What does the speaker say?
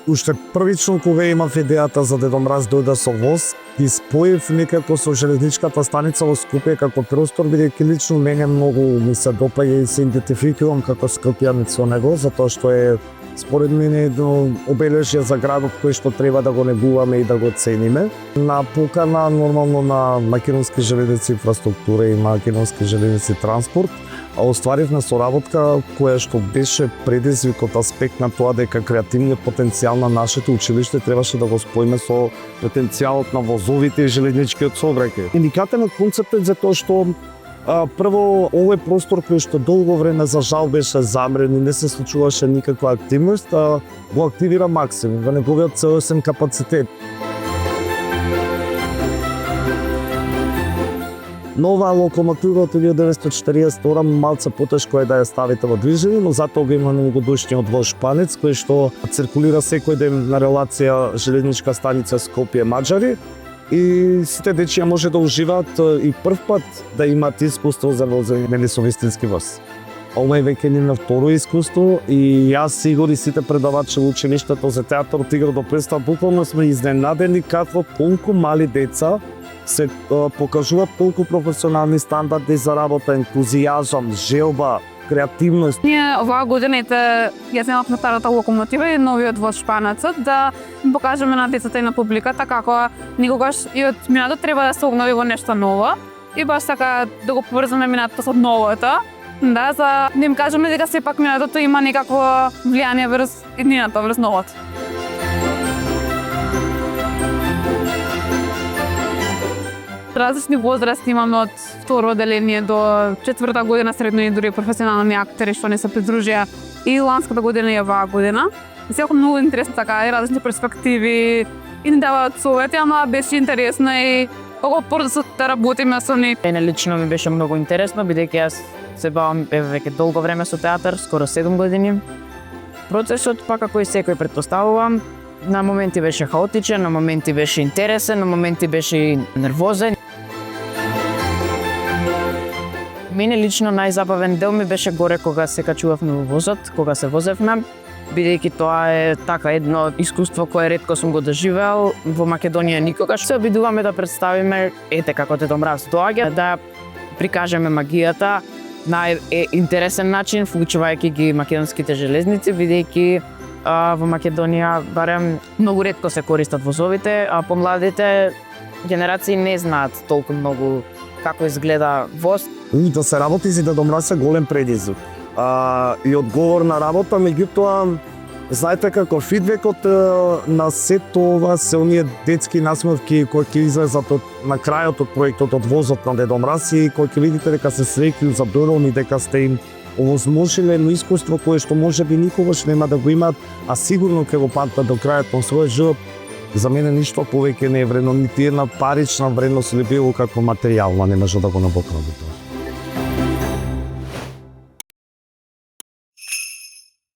Уште првично кога имав идејата за Дедо Мраз дојде со воз, ги споив некако со железничката станица во Скопје како простор, бидејќи лично мене многу ми се допаѓа и се идентификувам како скопјанец со него, затоа што е според мене едно обележје за градот кој што треба да го негуваме и да го цениме. На покана нормално на Македонски железници инфраструктура и Македонски железници транспорт, а остваривме соработка која што беше предизвик од аспект на тоа дека креативниот потенцијал на нашето училиште требаше да го споиме со потенцијалот на возовите и железничкиот сообраќај. Индикативен концепт е за тоа што прво, овој простор кој што долго време за жал беше замрен и не се случуваше никаква активност, го активира максимум, во неговиот целосен капацитет. Нова локомотива од 1942 малце потешко е да ја ставите во движење, но затоа го има многодушниот воз Шпанец кој што циркулира секој ден на релација железничка станица Скопје-Маџари. И сите дечија може да уживаат и прв пат да имаат искуство за возење со вистински воз. Ова е веќе нивно второ искуство и јас Игор и сите предавачи во училиштето за театар од Игра до престап буквално сме изненадени како колку мали деца се покажуваат толку професионални стандарди за работа, ентузијазам, желба, креативност. Ние оваа година ја земавме старата локомотива и новиот воз Шпанецот да покажеме на децата и на публиката како никогаш и од минатото треба да се обнови во нешто ново и баш така да го поврзаме минатото со новото. Да, за да им кажеме дека сепак минатото има некакво влијание врз иднината, врз новото. Различни возрасти имаме од второ оделение до четврта година средно и дури професионални актери што не се придружија и ланската година и оваа година. И секако многу интересно така и различни перспективи и ни даваат совети, ама беше интересно и колку порзо да работиме со нив. Мене лично ми беше многу интересно бидејќи јас се бавам веќе долго време со театар, скоро 7 години. Процесот па како и секој претпоставувам, на моменти беше хаотичен, на моменти беше интересен, на моменти беше и нервозен. Мене лично најзабавен дел ми беше горе кога се качувавме во возот, кога се возевме, бидејќи тоа е така едно искуство кое ретко сум го доживеал во Македонија никогаш. Се обидуваме да представиме ете како Дедо Мраз доаѓа, да прикажеме магијата на интересен начин, вклучувајќи ги македонските железници, бидејќи во Македонија барем многу ретко се користат возовите, а помладите генерации не знаат толку многу како изгледа воз. Да се работи за Дедо Мраз е голем предизвик. И одговорна работа, меѓутоа, знаете како фидбекот на сето ова се оние детски насмевки кои ќе излезат на крајот од проектот од возот на Дедо Мраз и кои ќе видите дека се среќни, задоволни дека сте им овозможиле едно искуство кое што можеби никогаш нема да го имаат, а сигурно ќе го памтат до крајот на својот живот. За мене ништо повеќе не е вредно, нити една парична вредност или било како материјална не може да го надокнади тоа.